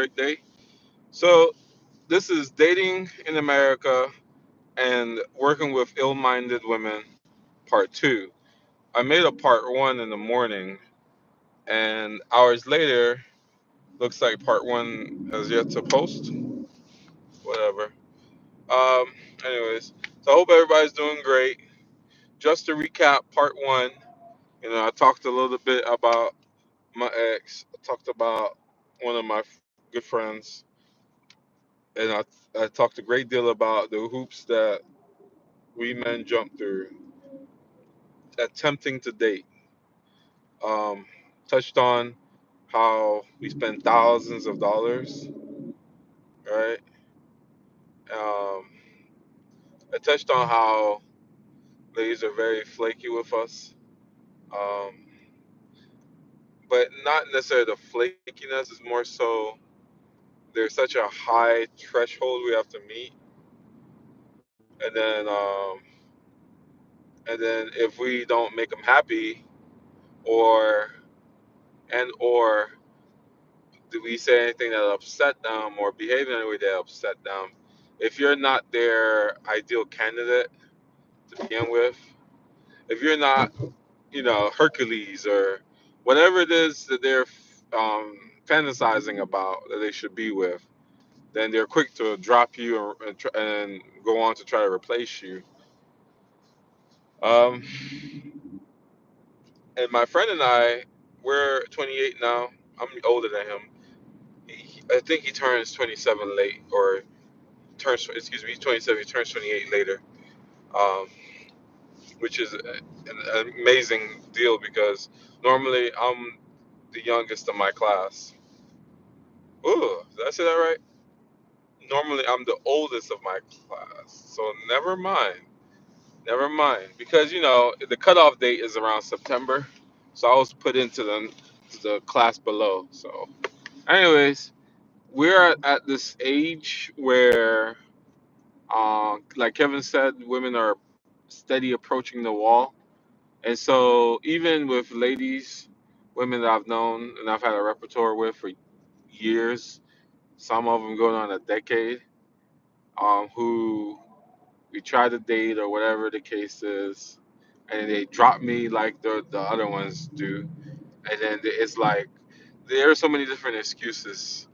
great day. So, this is Dating in America and Working with Ill Minded Women, Part 2. I made a Part 1 in the morning, and hours later, looks like Part 1 has yet to post. Whatever. Um, anyways, so I hope everybody's doing great. Just to recap Part 1, I talked a little bit about my ex, I talked about one of my good friends, and I talked a great deal about the hoops that we men jump through attempting to date. Um, Touched on how we spend thousands of dollars, right? Um, I touched on how ladies are very flaky with us, um, but not necessarily the flakiness. Is more so there's such a high threshold we have to meet, and then if we don't make them happy, or or do we say anything that upset them or behave in any way that upset them? If you're not their ideal candidate to begin with, if you're not, Hercules or whatever it is that they're fantasizing about that they should be with, then they're quick to drop you and go on to try to replace you. Um, and my friend and I, we're 28 now. I'm older than him. I think he turns 27 late, or he's 27, he turns 28 later, um, which is an amazing deal because normally I'm the youngest of my class. Ooh, did I say that right? Normally I'm the oldest of my class, so never mind, because the cutoff date is around September, so I was put into the class below. So, anyways, we're at this age where, like Kevin said, women are steady approaching the wall. And so, even with ladies, women that I've known and I've had a repertoire with for years, some of them going on a decade, who we try to date or whatever the case is, and they drop me like the other ones do. And then it's like, there are so many different excuses,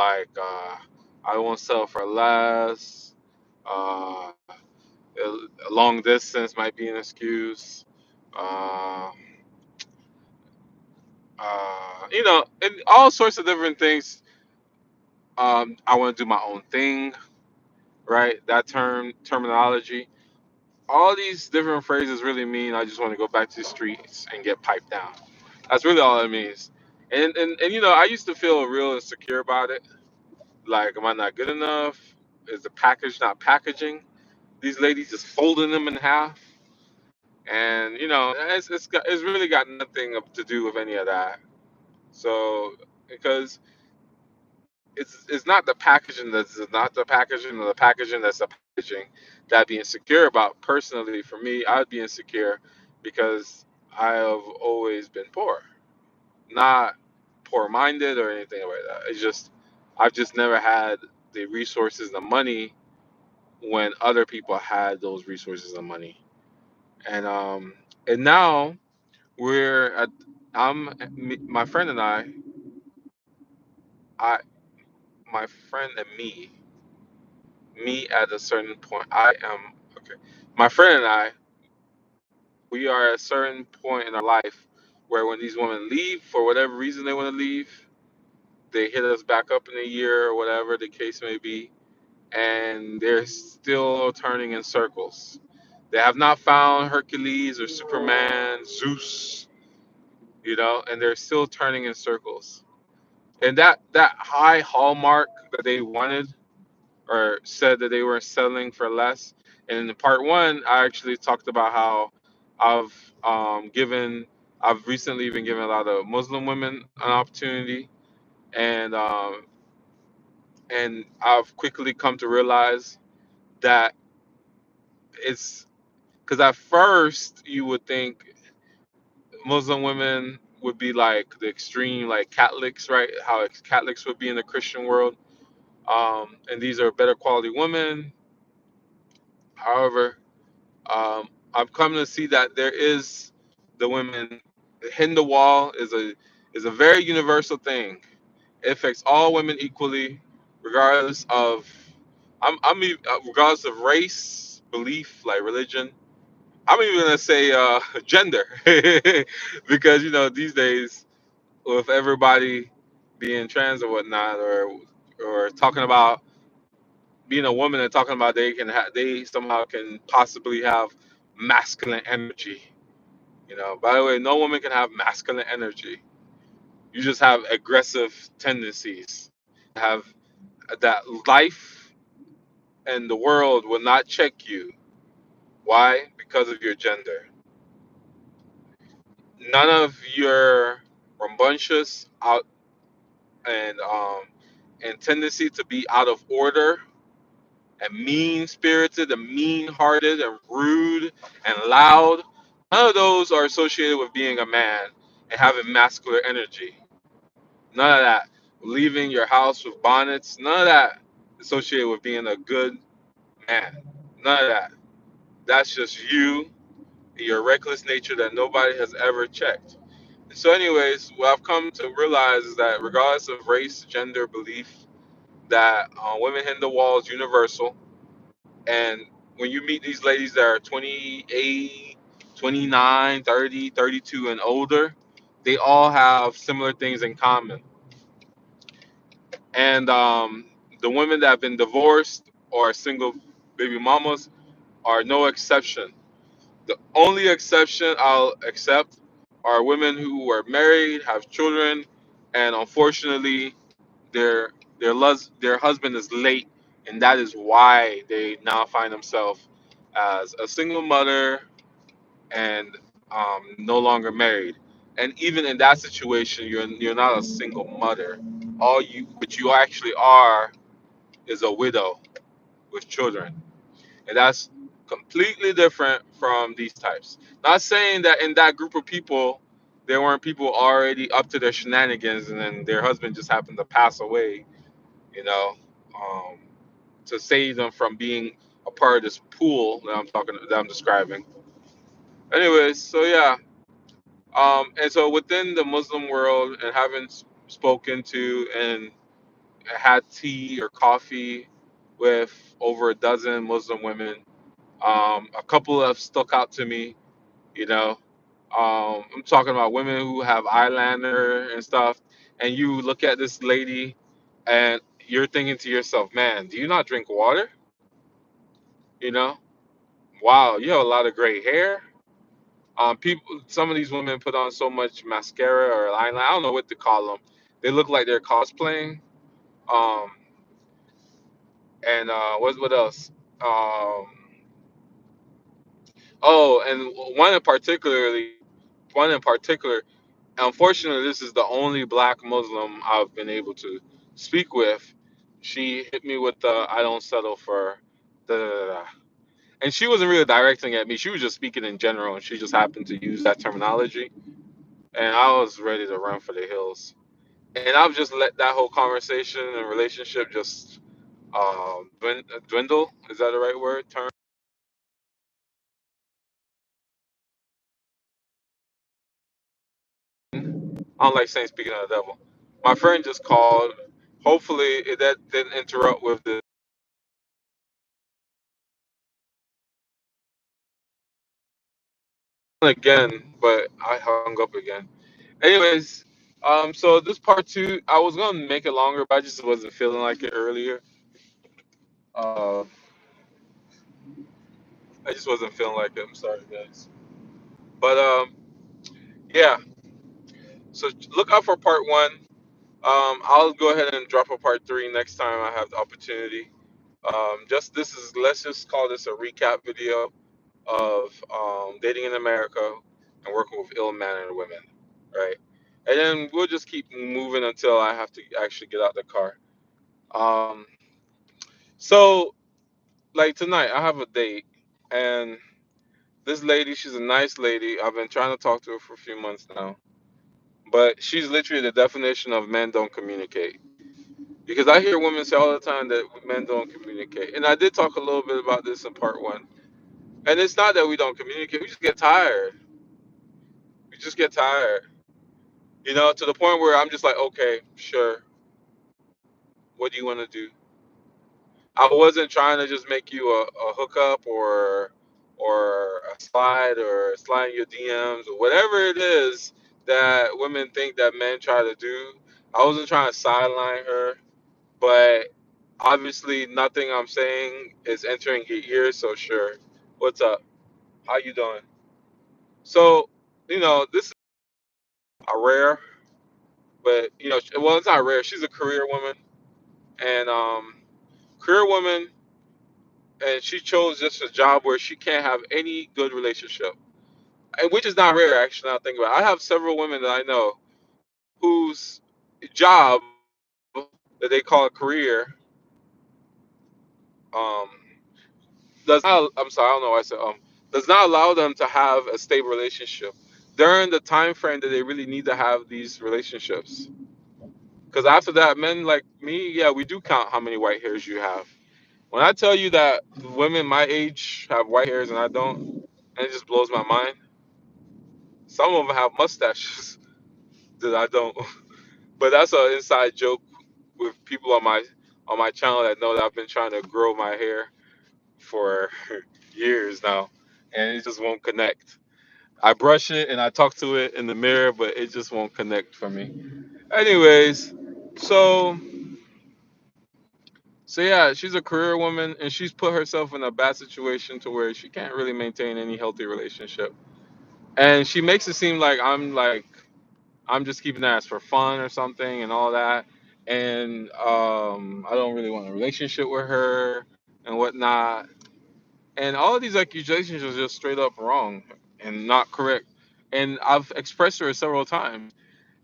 like, I won't sell for less. Uh, Long distance might be an excuse. Uh, and all sorts of different things. I want to do my own thing, right? That terminology. All these different phrases really mean I just want to go back to the streets and get piped down. That's really all it means. And I used to feel real insecure about it. Like, am I not good enough? Is the package not packaging? These ladies just folding them in half, and it's really got nothing to do with any of that. So, because it's not the packaging that's not the packaging, or the packaging that's the packaging that I'd be insecure about. Personally, for me, I'd be insecure because I have always been poor, not poor minded or anything like that. It's just I've just never had the resources, the money, when other people had those resources and money. And now we're at my friend and I my friend and me at a certain point. I am okay. My friend and I, we are at a certain point in our life where when these women leave for whatever reason they want to leave, they hit us back up in a year or whatever the case may be, and they're still turning in circles. They have not found Hercules or Superman, Zeus, and they're still turning in circles. And that high hallmark that they wanted, or said that they were selling for less. And in part one, I actually talked about how I've I've recently been given a lot of Muslim women an opportunity, and I've quickly come to realize that it's because at first you would think Muslim women would be like the extreme, like Catholics, right? How Catholics would be in the Christian world. And these are better quality women. However, I've come to see that there is the women hitting the wall is a very universal thing. It affects all women equally, regardless of regardless of race, belief, like religion. I'm even gonna say gender, because these days with everybody being trans or whatnot, or talking about being a woman and talking about they somehow can possibly have masculine energy. By the way, no woman can have masculine energy. You just have aggressive tendencies. Have that life and the world will not check you. Why? Because of your gender. None of your rambunctious out and tendency to be out of order and mean spirited and mean hearted and rude and loud. None of those are associated with being a man and having masculine energy. None of that. Leaving your house with bonnets, none of that associated with being a good man. None of that. That's just you, your reckless nature that nobody has ever checked. So, anyways, what I've come to realize is that regardless of race, gender, belief, that women hitting the wall is universal. And when you meet these ladies that are 28, 29, 30, 32, and older, they all have similar things in common. And the women that have been divorced or single baby mamas are no exception. The only exception I'll accept are women who were married, have children, and unfortunately their husband is late, and that is why they now find themselves as a single mother and no longer married. And even in that situation, you're not a single mother. What you actually are is a widow with children, and that's completely different from these types. Not saying that in that group of people there weren't people already up to their shenanigans, and then their husband just happened to pass away, you know, um, to save them from being a part of this pool that I'm describing. Anyways, so yeah, and so within the Muslim world, and having spoken to and had tea or coffee with over a dozen Muslim women, a couple have stuck out to me. You know, I'm talking about women who have eyeliner and stuff, and you look at this lady, and you're thinking to yourself, "Man, do you not drink water?" You know, wow, you have a lot of gray hair. Some of these women put on so much mascara or eyeliner. I don't know what to call them. They look like they're cosplaying. Um, and what else? Um, oh, and one in particular. Unfortunately, this is the only black Muslim I've been able to speak with. She hit me with the "I don't settle for," da da da da. And she wasn't really directing at me. She was just speaking in general, and she just happened to use that terminology. And I was ready to run for the hills. And I've just let that whole conversation and relationship just dwindle. Is that the right word? Term? I don't like saying speaking of the devil. My friend just called. Hopefully, that didn't interrupt with the again, but I hung up again. Anyways, so this part two, I was gonna make it longer, but I just wasn't feeling like it earlier. Uh, I just wasn't feeling like it. I'm sorry, guys. But yeah. So look out for part one. I'll go ahead and drop a part three next time I have the opportunity. Just this is let's just call this a recap video of dating in America and working with ill-mannered women, right? And then we'll just keep moving until I have to actually get out the car. Um, so like tonight, I have a date, and this lady, she's a nice lady. I've been trying to talk to her for a few months now. But she's literally the definition of men don't communicate. Because I hear women say all the time that men don't communicate. And I did talk a little bit about this in part one. And it's not that we don't communicate, we just get tired. We just get tired. To the point where I'm just like, okay, sure. What do you want to do? I wasn't trying to just make you a hookup or a slide in your DMs or whatever it is that women think that men try to do. I wasn't trying to sideline her, but obviously nothing I'm saying is entering your ears, so sure. What's up? How you doing? So, this is a rare, but well, it's not rare. She's a career woman, and career woman, and she chose just a job where she can't have any good relationship, and which is not rare actually. Now think about it. I have several women that I know whose job that they call a career um does not. I'm sorry, I don't know why I said does not allow them to have a stable relationship during the time frame that they really need to have these relationships. Because after that, men like me, yeah, we do count how many white hairs you have. When I tell you that women my age have white hairs and I don't, and it just blows my mind. Some of them have mustaches that I don't. But that's an inside joke with people on my channel that know that I've been trying to grow my hair for years now, and it just won't connect. I brush it and I talk to it in the mirror, but it just won't connect for me. Anyways, so so yeah, she's a career woman and she's put herself in a bad situation to where she can't really maintain any healthy relationship. And she makes it seem like I'm just keeping that as for fun or something and all that. And I don't really want a relationship with her and whatnot. And all of these accusations are just straight up wrong and not correct. And I've expressed to her several times.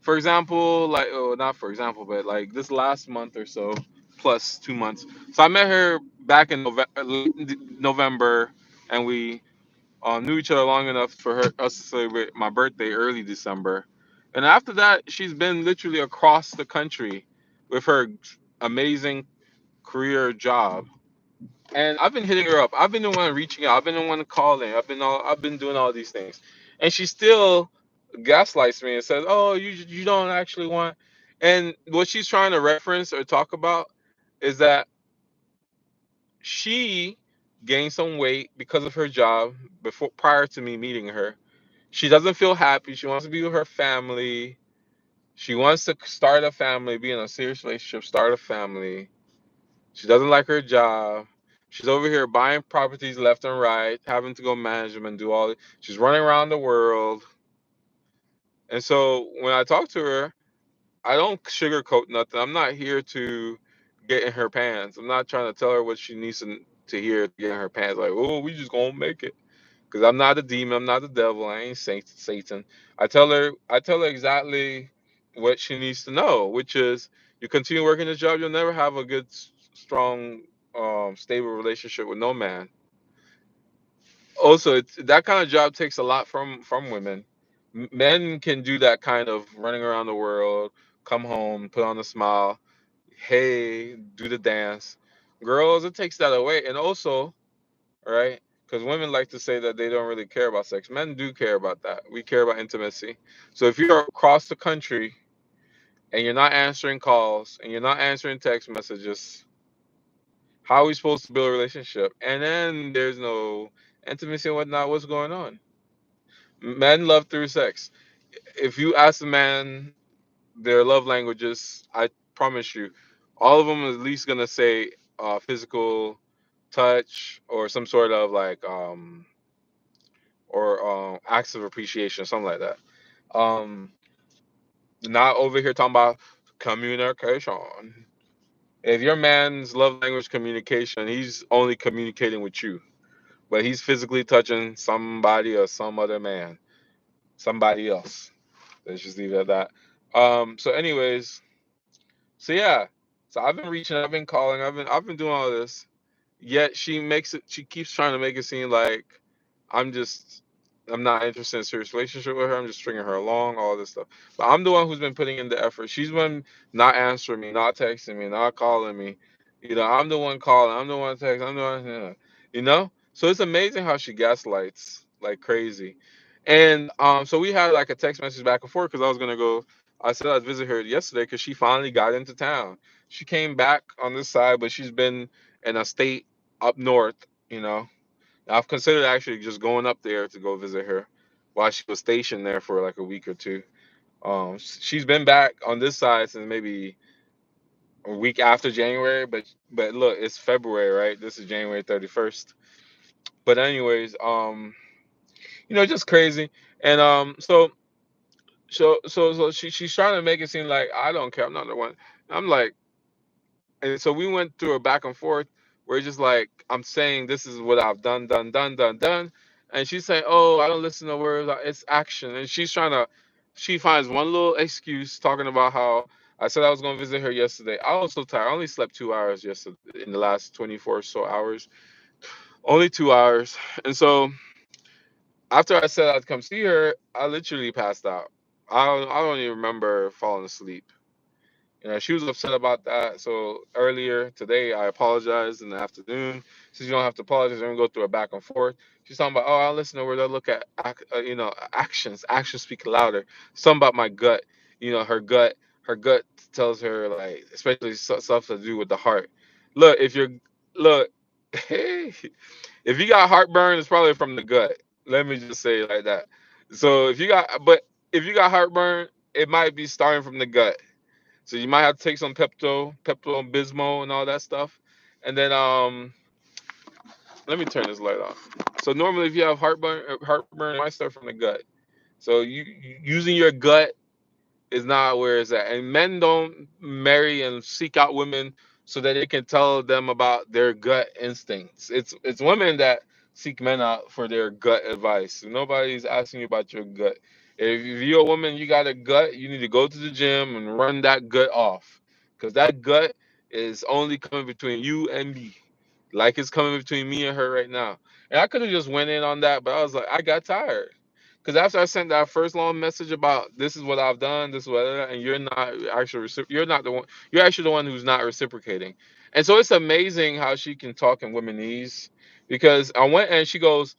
For example, like, oh, not for example, but like this last month or so, plus 2 months. So I met her back in November, and we knew each other long enough for us to celebrate my birthday early December. And after that, she's been literally across the country with her amazing career job. And I've been hitting her up. I've been the one reaching out. I've been the one calling. I've been doing all these things, and she still gaslights me and says, "Oh, you don't actually want." And what she's trying to reference or talk about is that she gained some weight because of her job before prior to me meeting her. She doesn't feel happy. She wants to be with her family. She wants to start a family, be in a serious relationship, start a family. She doesn't like her job. She's over here buying properties left and right, having to go management, do all. She's running around the world. And so when I talk to her, I don't sugarcoat nothing. I'm not here to get in her pants. I'm not trying to tell her what she needs to hear to get in her pants. Like, oh, we just gonna make it. Because I'm not a demon. I'm not the devil. I ain't Satan. I tell her exactly what she needs to know, which is you continue working this job, you'll never have a good, strong, stable relationship with no man. Also, that kind of job takes a lot from women. Men can do that kind of running around the world, come home, put on a smile, hey, do the dance. Girls, it takes that away, and also, right? Because women like to say that they don't really care about sex. Men do care about that. We care about intimacy. So if you're across the country and you're not answering calls and you're not answering text messages, how are we supposed to build a relationship? And then there's no intimacy and whatnot. What's going on? Men love through sex. If you ask a man their love languages, I promise you, all of them is at least gonna say physical touch or some sort of like or acts of appreciation, something like that. Um, Not over here talking about communication. If your man's love language communication, he's only communicating with you, but he's physically touching somebody or some other man, somebody else. Let's just leave it at that. So anyways, so yeah, so I've been reaching, I've been calling, I've been doing all this. Yet she keeps trying to make it seem like I'm just I'm not interested in a serious relationship with her. I'm just stringing her along, all this stuff. But I'm the one who's been putting in the effort. She's been not answering me, not texting me, not calling me. I'm the one calling. I'm the one texting. I'm the one, So it's amazing how she gaslights like crazy. And so we had like a text message back and forth because I was gonna go. I said I'd visit her yesterday because she finally got into town. She came back on this side, but she's been in a state up north. You know, I've considered actually just going up there to go visit her while she was stationed there for like a week or two. She's been back on this side since maybe a week after January, but look, it's February, right? This is January 31st. But anyways, just crazy. And so she's trying to make it seem like I don't care. I'm not the one. I'm like, and so we went through a back and forth where it's just like I'm saying this is what I've done, and she's saying, "Oh, I don't listen to words. It's action." And she finds one little excuse talking about how I said I was going to visit her yesterday. I was so tired. I only slept 2 hours yesterday in the last 24 or so hours, only 2 hours. And so after I said I'd come see her, I literally passed out. I don't even remember falling asleep. She was upset about that. So earlier today, I apologized in the afternoon. Since you don't have to apologize, we're gonna go through a back and forth. She's talking about, oh, I'll listen to where they look at, actions. Actions speak louder. Something about my gut. Her gut tells her like, especially stuff to do with the heart. Look, look, hey, if you got heartburn, it's probably from the gut. Let me just say it like that. So if you got heartburn, it might be starting from the gut. So you might have to take some Pepto and Bismol and all that stuff. And then let me turn this light off. So normally if you have heartburn, it might start from the gut. So using your gut is not where it's at. And men don't marry and seek out women so that they can tell them about their gut instincts. It's women that seek men out for their gut advice. Nobody's asking you about your gut. If you're a woman, you got a gut, you need to go to the gym and run that gut off. Because that gut is only coming between you and me. Like it's coming between me and her right now. And I could have just went in on that, but I was like, I got tired. Because after I sent that first long message about this is what I've done, this is what, and you're not actually, you're not the one, you're actually the one who's not reciprocating. And so it's amazing how she can talk in womenese. Because I went and she goes,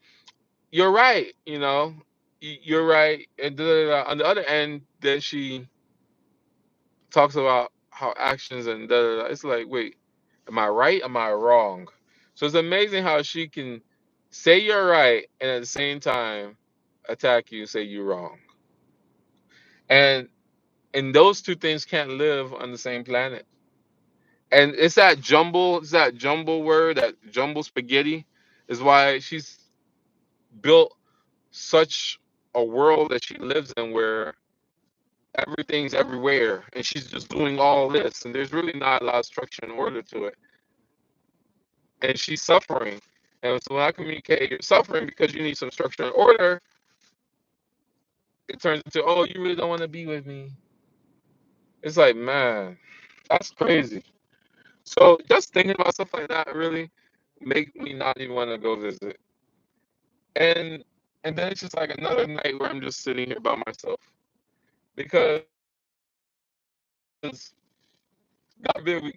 "You're right, you're right." And on the other end, then she talks about how actions and da da da. It's like, wait, am I right? Am I wrong? So it's amazing how she can say you're right and at the same time attack you and say you're wrong. And those two things can't live on the same planet. And it's that jumble word, that jumble spaghetti, is why she's built such a world that she lives in where everything's everywhere and she's just doing all this and there's really not a lot of structure and order to it. And she's suffering. And so when I communicate you're suffering because you need some structure and order, it turns into, oh, you really don't want to be with me. It's like, man, that's crazy. So just thinking about stuff like that really make me not even want to go visit. And and then it's just like another night where I'm just sitting here by myself because God forbid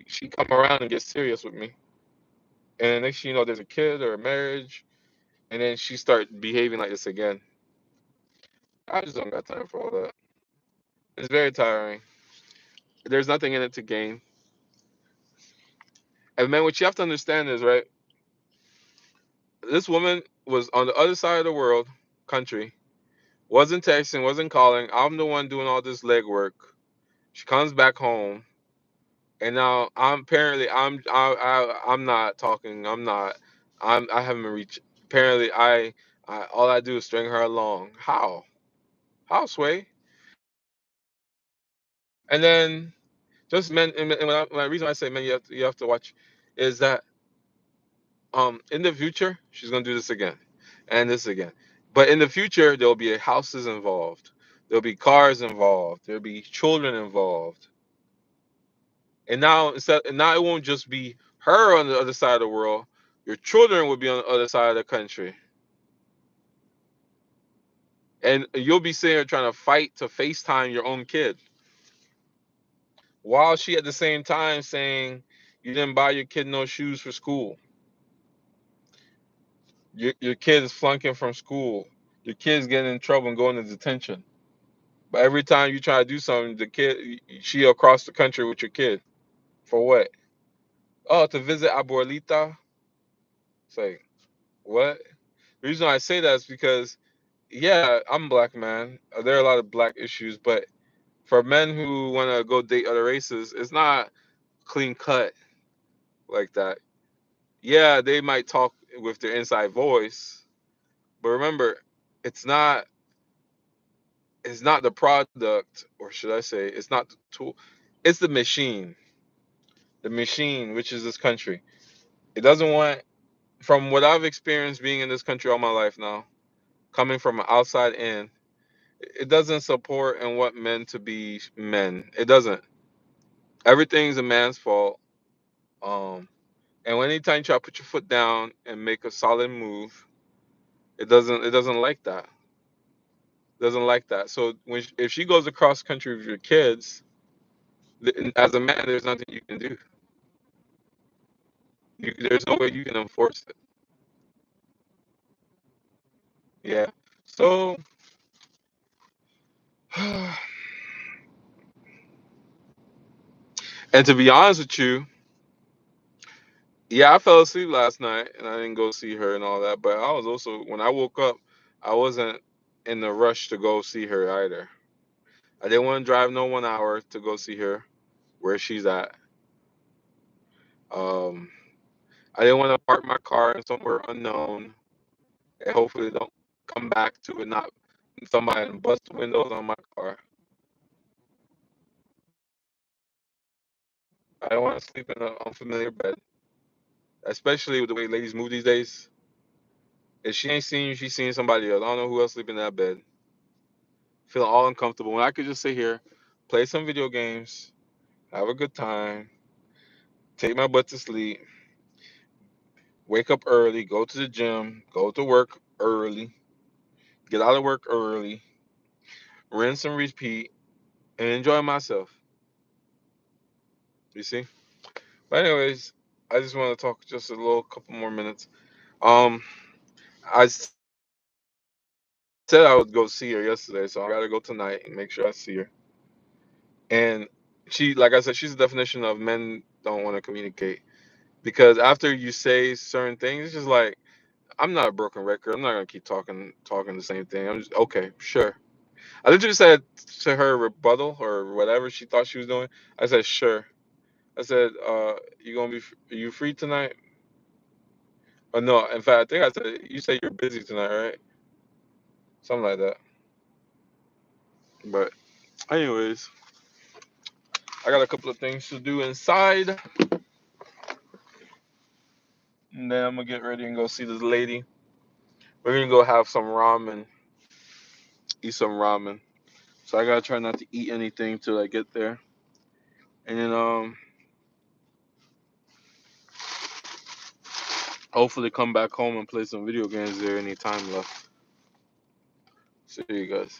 she come around and get serious with me, and next thing you know, there's a kid or a marriage, and then she start behaving like this again. I just don't got time for all that. It's very tiring. There's nothing in it to gain. And man, what you have to understand is right. This woman was on the other side of the world, country. Wasn't texting, wasn't calling. I'm the one doing all this legwork. She comes back home, and now I'm not talking. I haven't reached. Apparently, I all I do is string her along. How, Sway? And then just men. And when the reason I say men, you have to watch, is that in the future she's gonna do this again, and this again. But in the future there'll be houses involved. There'll be cars involved. There'll be children involved. And now it won't just be her on the other side of the world. Your children will be on the other side of the country. And you'll be sitting here trying to fight to FaceTime your own kid, while she at the same time saying you didn't buy your kid no shoes for school. Your kid is flunking from school. Your kid's getting in trouble and going to detention. But every time you try to do something, the kid, she across the country with your kid. For what? Oh, to visit Abuelita? It's like, what? The reason I say that is because, yeah, I'm a black man. There are a lot of black issues, but for men who want to go date other races, it's not clean cut like that. Yeah, they might talk with their inside voice, but remember, it's not it's not the product, or should I say, it's not the tool, it's the machine. The machine, which is this country. It doesn't want, from what I've experienced being in this country all my life now, coming from outside in, it doesn't support and want men to be men. It doesn't. Everything's a man's fault. Um, and anytime you try to put your foot down and make a solid move, it doesn't like that. Doesn't like that. So if she goes across country with your kids, as a man, there's nothing you can do. There's no way you can enforce it. Yeah. So, and to be honest with you, yeah, I fell asleep last night and I didn't go see her and all that. But I was also, when I woke up, I wasn't in the rush to go see her either. I didn't want to drive no 1 hour to go see her where she's at. Um, I didn't want to park my car in somewhere unknown and hopefully don't come back to it not somebody bust the windows on my car. I don't want to sleep in an unfamiliar bed, especially with the way ladies move these days. If she ain't seen you, she's seen somebody else. I don't know who else sleeping in that bed. Feeling all uncomfortable when I could just sit here, play some video games, have a good time, take my butt to sleep, wake up early, go to the gym, go to work early, get out of work early, rinse and repeat, and enjoy myself. You see? But anyways, I just want to talk just a little couple more minutes. Um, I said I would go see her yesterday, so I gotta go tonight and make sure I see her. And she, like I said, she's the definition of men don't want to communicate because after you say certain things, it's just like I'm not a broken record. I'm not gonna keep talking the same thing. I'm just okay, sure. I literally said to her rebuttal or whatever she thought she was doing. I said sure. I said, you gonna be? Are you free tonight? Or no? In fact, I think I said you say you're busy tonight, right? Something like that. But anyways, I got a couple of things to do inside, and then I'm gonna get ready and go see this lady. We're gonna go have some ramen, eat some ramen. So I gotta try not to eat anything till I get there, and then hopefully come back home and play some video games there any time left. See you guys.